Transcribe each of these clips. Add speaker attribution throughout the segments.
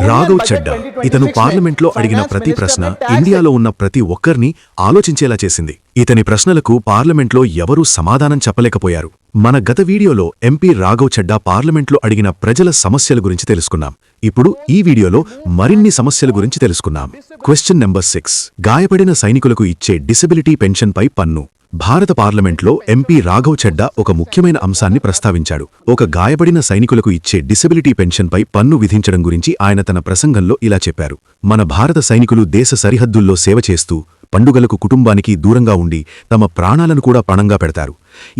Speaker 1: రాఘవ్ చడ్డా ఇతను పార్లమెంట్లో అడిగిన ప్రతి ప్రశ్న ఇండియాలో ఉన్న ప్రతి ఒక్కర్ని ఆలోచించేలా చేసింది. ఇతని ప్రశ్నలకు పార్లమెంట్లో ఎవరూ సమాధానం చెప్పలేకపోయారు. మన గత వీడియోలో ఎంపీ రాఘవ్ చడ్డా పార్లమెంట్లో అడిగిన ప్రజల సమస్యల గురించి తెలుసుకున్నాం. ఇప్పుడు ఈ వీడియోలో మరిన్ని సమస్యల గురించి తెలుసుకున్నాం. Question number 6. గాయపడిన సైనికులకు ఇచ్చే డిసెబిలిటీ పెన్షన్పై పన్ను. భారత పార్లమెంట్లో ఎంపీ రాఘవ్ చడ్డా ఒక ముఖ్యమైన అంశాన్ని ప్రస్తావించాడు. ఒక గాయపడిన సైనికులకు ఇచ్చే డిసెబిలిటీ పెన్షన్పై పన్ను విధించడం గురించి ఆయన తన ప్రసంగంలో ఇలా చెప్పారు. మన భారత సైనికులు దేశ సరిహద్దుల్లో సేవ చేస్తూ పండుగలకు కుటుంబానికి దూరంగా ఉండి తమ ప్రాణాలను కూడా పణంగా పెడతారు.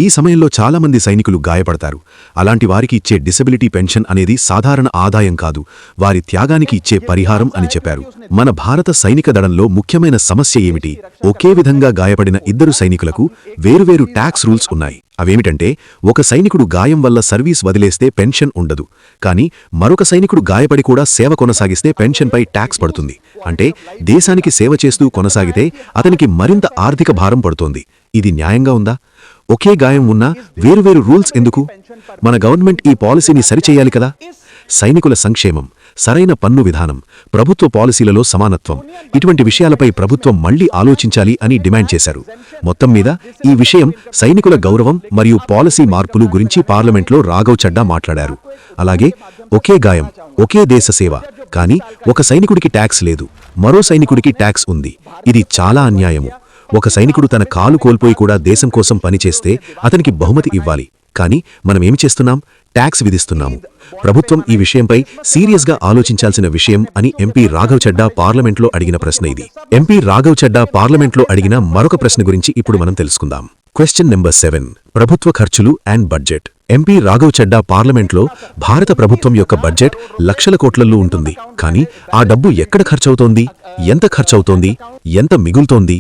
Speaker 1: ఈ సమయంలో చాలామంది సైనికులు గాయపడతారు. అలాంటి వారికి ఇచ్చే డిసెబిలిటీ పెన్షన్ అనేది సాధారణ ఆదాయం కాదు, వారి త్యాగానికి ఇచ్చే పరిహారం అని చెప్పారు. మన భారత సైనిక దళంలో ముఖ్యమైన సమస్య ఏమిటి? ఒకే విధంగా గాయపడిన ఇద్దరు సైనికులకు వేరువేరు ట్యాక్స్ రూల్స్ ఉన్నాయి. అవేమిటంటే, ఒక సైనికుడు గాయం వల్ల సర్వీస్ వదిలేస్తే పెన్షన్ ఉండదు, కానీ మరొక సైనికుడు గాయపడి కూడా సేవ కొనసాగిస్తే పెన్షన్పై ట్యాక్స్ పడుతుంది. అంటే దేశానికి సేవ చేస్తూ కొనసాగితే అతనికి మరింత ఆర్థిక భారం పడుతోంది. ఇది న్యాయంగా ఉందా? ఒకే గాయం ఉన్నా వేరువేరు రూల్స్ ఎందుకు? మన గవర్నమెంట్ ఈ పాలసీని సరిచేయాలి కదా. సైనికుల సంక్షేమం, సరైన పన్ను విధానం, ప్రభుత్వ పాలసీలలో సమానత్వం, ఇటువంటి విషయాలపై ప్రభుత్వం మళ్లీ ఆలోచించాలి అని డిమాండ్ చేశారు. మొత్తం మీద ఈ విషయం సైనికుల గౌరవం మరియు పాలసీ మార్పులు గురించి పార్లమెంట్లో రాఘవ్ చడ్డా మాట్లాడారు. అలాగే ఒకే గాయం, ఒకే దేశ సేవ, కానీ ఒక సైనికుడికి ట్యాక్స్ లేదు, మరో సైనికుడికి ట్యాక్స్ ఉంది. ఇది చాలా అన్యాయము. ఒక సైనికుడు తన కాలు కోల్పోయి కూడా దేశం కోసం పనిచేస్తే అతనికి బహుమతి ఇవ్వాలి, కానీ మనమేమి చేస్తున్నాం? ట్యాక్స్ విధిస్తున్నాము. ప్రభుత్వం ఈ విషయంపై సీరియస్గా ఆలోచించాల్సిన విషయం అని ఎంపీ రాఘవ్ చడ్డా పార్లమెంట్లో అడిగిన ప్రశ్న ఇది. ఎంపీ రాఘవ్ చడ్డా పార్లమెంట్లో అడిగిన మరొక ప్రశ్న గురించి ఇప్పుడు మనం తెలుసుకుందాం. Question number 7. ప్రభుత్వ ఖర్చులు and budget. MP Raghav Chadda పార్లమెంట్లో భారత ప్రభుత్వం యొక్క బడ్జెట్ లక్షల కోట్లలో ఉంటుంది, కానీ ఆ డబ్బు ఎక్కడ ఖర్చవుతోంది, ఎంత ఖర్చవుతోంది, ఎంత మిగులుతోంది,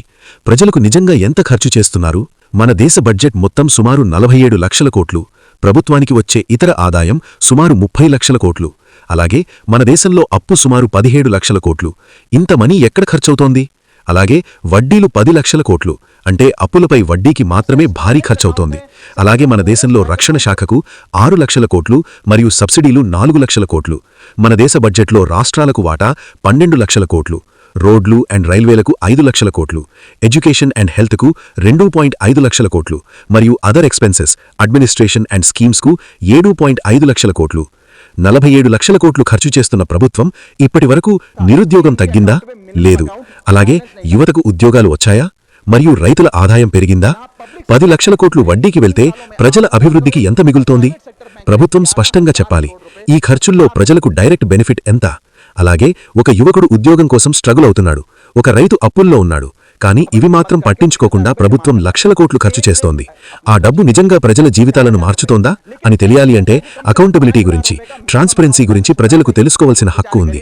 Speaker 1: ప్రజలకు నిజంగా ఎంత ఖర్చు చేస్తున్నారు? మన దేశ బడ్జెట్ మొత్తం సుమారు 47 లక్షల కోట్లు. ప్రభుత్వానికి వచ్చే ఇతర ఆదాయం సుమారు 30 లక్షల కోట్లు. అలాగే మన దేశంలో అప్పు సుమారు 17 లక్షల కోట్లు. ఇంత మనీ ఎక్కడ ఖర్చవుతోంది? అలాగే వడ్డీలు 10 లక్షల కోట్లు. అంటే అప్పులపై వడ్డీకి మాత్రమే భారీ ఖర్చవుతోంది. అలాగే మన దేశంలో రక్షణ శాఖకు 6 లక్షల కోట్లు మరియు సబ్సిడీలు 4 లక్షల కోట్లు. మన దేశ బడ్జెట్లో రాష్ట్రాలకు వాటా 12 లక్షల కోట్లు. రోడ్లు అండ్ రైల్వేలకు 5 లక్షల కోట్లు, ఎడ్యుకేషన్ అండ్ హెల్త్కు 2.5 లక్షల కోట్లు, మరియు అదర్ ఎక్స్పెన్సెస్, అడ్మినిస్ట్రేషన్ అండ్ స్కీమ్స్కు 7.5 లక్షల కోట్లు. 47 లక్షల కోట్లు ఖర్చు చేస్తున్న ప్రభుత్వం ఇప్పటి వరకు నిరుద్యోగం తగ్గిందా? లేదు. అలాగే యువతకు ఉద్యోగాలు వచ్చాయా? మరియు రైతుల ఆదాయం పెరిగిందా? 10 లక్షల కోట్లు వడ్డీకి వెళ్తే ప్రజల అభివృద్ధికి ఎంత మిగులుతోంది? ప్రభుత్వం స్పష్టంగా చెప్పాలి. ఈ ఖర్చుల్లో ప్రజలకు డైరెక్ట్ బెనిఫిట్ ఎంత? అలాగే ఒక యువకుడు ఉద్యోగం కోసం స్ట్రగుల్ అవుతున్నాడు, ఒక రైతు అప్పుల్లో ఉన్నాడు, కానీ ఇవి మాత్రం పట్టించుకోకుండా ప్రభుత్వం లక్షల కోట్లు ఖర్చు చేస్తోంది. ఆ డబ్బు నిజంగా ప్రజల జీవితాలను మార్చుతోందా అని తెలియాలి అంటే అకౌంటబిలిటీ గురించి, ట్రాన్స్పరెన్సీ గురించి ప్రజలకు తెలుసుకోవాల్సిన హక్కు ఉంది.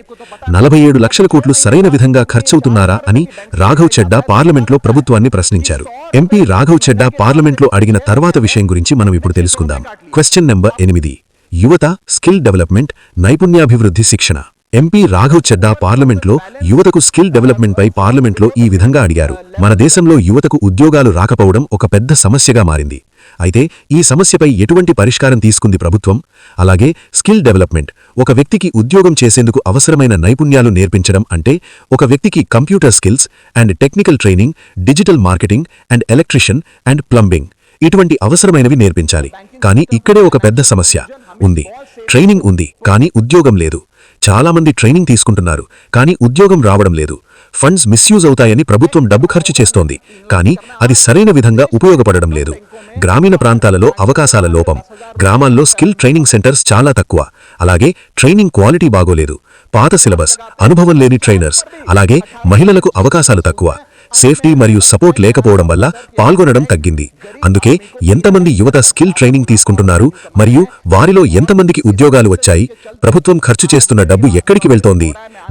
Speaker 1: 47 లక్షల కోట్లు సరైన విధంగా ఖర్చవుతున్నారా అని రాఘవ్ చడ్డా పార్లమెంట్లో ప్రభుత్వాన్ని ప్రశ్నించారు. ఎంపీ రాఘవ్ చడ్డా పార్లమెంట్లో అడిగిన తర్వాత విషయం గురించి మనం ఇప్పుడు తెలుసుకుందాం. Question number 8. యువత, స్కిల్ డెవలప్మెంట్, నైపుణ్యాభివృద్ధి శిక్షణ. ఎంపీ రాఘవ్ చడ్డా పార్లమెంట్లో యువతకు స్కిల్ డెవలప్మెంట్పై పార్లమెంట్లో ఈ విధంగా అడిగారు. మన దేశంలో యువతకు ఉద్యోగాలు రాకపోవడం ఒక పెద్ద సమస్యగా మారింది. అయితే ఈ సమస్యపై ఎటువంటి పరిష్కారం తీసుకుంది ప్రభుత్వం? అలాగే స్కిల్ డెవలప్మెంట్, ఒక వ్యక్తికి ఉద్యోగం చేసేందుకు అవసరమైన నైపుణ్యాలు నేర్పించడం అంటే ఒక వ్యక్తికి computer skills and technical training, digital marketing and electrician and plumbing, ఇటువంటి అవసరమైనవి నేర్పించాలి. కానీ ఇక్కడే ఒక పెద్ద సమస్య ఉంది. ట్రైనింగ్ ఉంది, కానీ ఉద్యోగం లేదు. చాలామంది ట్రైనింగ్ తీసుకుంటున్నారు, కానీ ఉద్యోగం రావడం లేదు. ఫండ్స్ మిస్యూజ్ అవుతాయని ప్రభుత్వం డబ్బు ఖర్చు చేస్తోంది, కానీ అది సరైన విధంగా ఉపయోగపడడం లేదు. గ్రామీణ ప్రాంతాలలో అవకాశాల లోపం, గ్రామాల్లో స్కిల్ ట్రైనింగ్ సెంటర్స్ చాలా తక్కువ. అలాగే ట్రైనింగ్ క్వాలిటీ బాగోలేదు. పాత సిలబస్, అనుభవం లేని ట్రైనర్స్, అలాగే మహిళలకు అవకాశాలు తక్కువ. సేఫ్టీ మరియు సపోర్ట్ లేకపోవడం వల్ల పాల్గొనడం తగ్గింది. అందుకే ఎంతమంది యువత స్కిల్ ట్రైనింగ్ తీసుకుంటున్నారు మరియు వారిలో ఎంతమందికి ఉద్యోగాలు వచ్చాయి? ప్రభుత్వం ఖర్చు చేస్తున్న డబ్బు ఎక్కడికి వెళ్తోంది?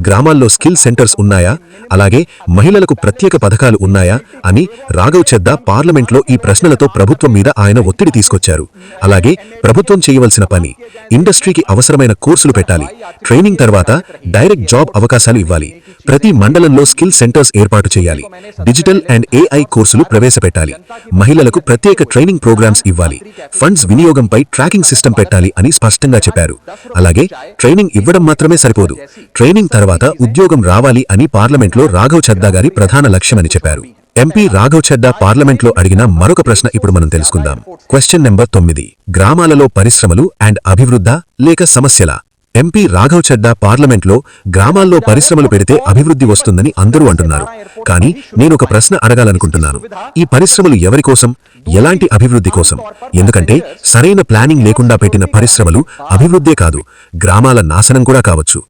Speaker 1: గ్రామాల్లో స్కిల్ సెంటర్స్ ఉన్నాయా, అలాగే మహిళలకు ప్రత్యేక పథకాలు ఉన్నాయా అని రాఘవ్ చెద్దా పార్లమెంట్లో ఈ ప్రశ్నలతో ప్రభుత్వం మీద ఆయన ఒత్తిడి తీసుకొచ్చారు. అలాగే ప్రభుత్వం చేయవలసిన పని, ఇండస్ట్రీకి అవసరమైన కోర్సులు పెట్టాలి, ట్రైనింగ్ తర్వాత డైరెక్ట్ జాబ్ అవకాశాలు ఇవ్వాలి, ప్రతి మండలంలో స్కిల్ సెంటర్స్ ఏర్పాటు చేయాలి, డిజిటల్ అండ్ AI కోర్సులు ప్రవేశపెట్టాలి, మహిళలకు ప్రత్యేక ట్రైనింగ్ ప్రోగ్రామ్స్ ఇవ్వాలి, ఫండ్స్ వినియోగంపై ట్రాకింగ్ సిస్టమ్ పెట్టాలి అని స్పష్టంగా చెప్పారు. అలాగే ట్రైనింగ్ ఇవ్వడం మాత్రమే సరిపోదు, ట్రైనింగ్ తర్వాత ఉద్యోగం రావాలి అని పార్లమెంట్లో రాఘవ్ చెద్దా గారి ప్రధాన లక్ష్యమని చెప్పారు. ఎంపీ రాఘవ్ చెద్దా పార్లమెంట్లో అడిగిన మరొక ప్రశ్న ఇప్పుడు మనం తెలుసుకుందాం. క్వశ్చన్ నెంబర్ 9, గ్రామాలలో పరిశ్రమలు అండ్ అభివృద్ధా లేక సమస్యలా? ఎంపీ రాఘవ్ చెద్దా పార్లమెంట్లో గ్రామాల్లో పరిశ్రమలు పెడితే అభివృద్ధి వస్తుందని అందరూ అంటున్నారు. కానీ నేనొక ప్రశ్న అడగాలనుకుంటున్నాను. ఈ పరిశ్రమలు ఎవరి కోసం, ఎలాంటి అభివృద్ధి కోసం? ఎందుకంటే సరైన ప్లానింగ్ లేకుండా పెట్టిన పరిశ్రమలు అభివృద్ధే కాదు, గ్రామాల నాశనం కూడా కావచ్చు.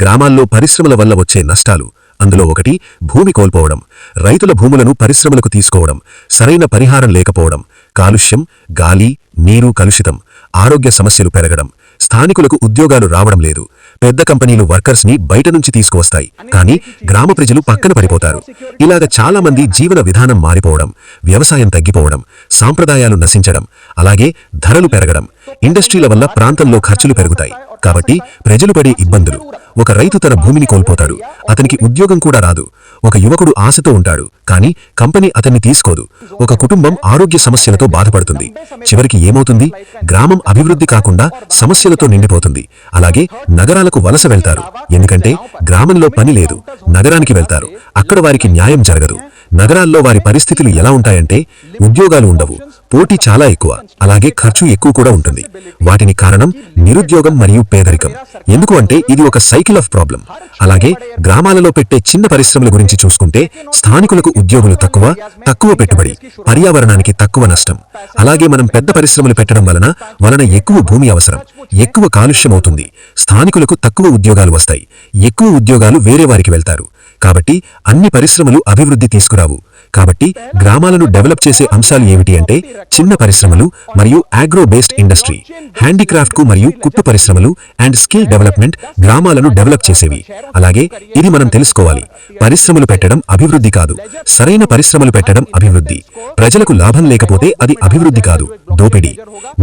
Speaker 1: గ్రామాల్లో పరిశ్రమల వల్ల వచ్చే నష్టాలు, అందులో ఒకటి భూమి కోల్పోవడం, రైతుల భూములను పరిశ్రమలకు తీసుకోవడం, సరైన పరిహారం లేకపోవడం, కాలుష్యం, గాలి, నీరు కలుషితం, ఆరోగ్య సమస్యలు పెరగడం, స్థానికులకు ఉద్యోగాలు రావడం లేదు, పెద్ద కంపెనీలు వర్కర్స్ ని బయట నుంచి తీసుకువస్తాయి, కానీ గ్రామ ప్రజలు పక్కన పడిపోతారు. ఇలాగ చాలా మంది జీవన విధానం మారిపోవడం, వ్యవసాయం తగ్గిపోవడం, సాంప్రదాయాలు నశించడం, అలాగే ధరలు పెరగడం, ఇండస్ట్రీల వల్ల ప్రాంతంలో ఖర్చులు పెరుగుతాయి. కాబట్టి ప్రజలు పడే ఇబ్బందులు, ఒక రైతు తన భూమిని కోల్పోతాడు, అతనికి ఉద్యోగం కూడా రాదు. ఒక యువకుడు ఆశతో ఉంటాడు, కానీ కంపెనీ అతన్ని తీసుకోదు. ఒక కుటుంబం ఆరోగ్య సమస్యలతో బాధపడుతుంది. చివరికి ఏమవుతుంది? గ్రామం అభివృద్ధి కాకుండా సమస్యలతో నిండిపోతుంది. అలాగే నగరాలకు వలస వెళ్తారు, ఎందుకంటే గ్రామంలో పని లేదు, నగరానికి వెళ్తారు, అక్కడ వారికి న్యాయం జరగదు. నగరాల్లో వారి పరిస్థితులు ఎలా ఉంటాయంటే ఉద్యోగాలు ఉండవు, పోటీ చాలా ఎక్కువ, అలాగే ఖర్చు ఎక్కువ కూడా ఉంటుంది. వాటిని కారణం నిరుద్యోగం మరియు పేదరికం. ఎందుకు అంటే ఇది ఒక సైకిల్ ఆఫ్ ప్రాబ్లం. అలాగే గ్రామాలలో పెట్టే చిన్న పరిశ్రమల గురించి చూసుకుంటే స్థానికులకు ఉద్యోగులు తక్కువ పెట్టుబడి, పర్యావరణానికి తక్కువ నష్టం. అలాగే మనం పెద్ద పరిశ్రమలు పెట్టడం వలన ఎక్కువ భూమి అవసరం, ఎక్కువ కాలుష్యం అవుతుంది, స్థానికులకు తక్కువ ఉద్యోగాలు వస్తాయి, ఎక్కువ ఉద్యోగాలు వేరే వారికి వెళ్తారు. కాబట్టి అన్ని పరిశ్రమలు అభివృద్ధి తీసుకురావు. కాబట్టి గ్రామాలను డెవలప్ చేసే అంశాలు ఏమిటి అంటే చిన్న పరిశ్రమలు మరియు ఆగ్రో బేస్డ్ ఇండస్ట్రీ, హ్యాండీక్రాఫ్ట్ కు మరియు కుట్టు పరిశ్రమలు అండ్ స్కిల్ డెవలప్మెంట్ గ్రామాలను డెవలప్ చేసేవి. అలాగే ఇది మనం తెలుసుకోవాలి, పరిశ్రమలు పెట్టడం అభివృద్ధి కాదు, సరైన పరిశ్రమలు పెట్టడం అభివృద్ధి. ప్రజలకు లాభం లేకపోతే అది అభివృద్ధి కాదు, దోపిడీ.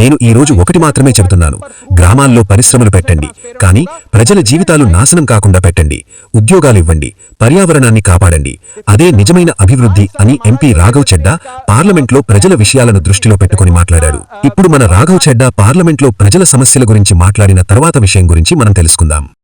Speaker 1: నేను ఈ రోజు ఒకటి మాత్రమే చెబుతున్నాను, గ్రామాల్లో పరిశ్రమలు పెట్టండి, కానీ ప్రజల జీవితాలు నాశనం కాకుండా పెట్టండి, ఉద్యోగాలు ఇవ్వండి, పర్యావరణాన్ని కాపాడండి. అదే నిజమైన అభివృద్ధి అని ఎంపీ రాఘవ్ చెడ్డా పార్లమెంట్లో ప్రజల విషయాలను దృష్టిలో పెట్టుకుని మాట్లాడాడు. ఇప్పుడు మన రాఘవ్ చెడ్డా పార్లమెంట్లో ప్రజల సమస్యల గురించి మాట్లాడిన తర్వాత విషయం గురించి మనం తెలుసుకుందాం.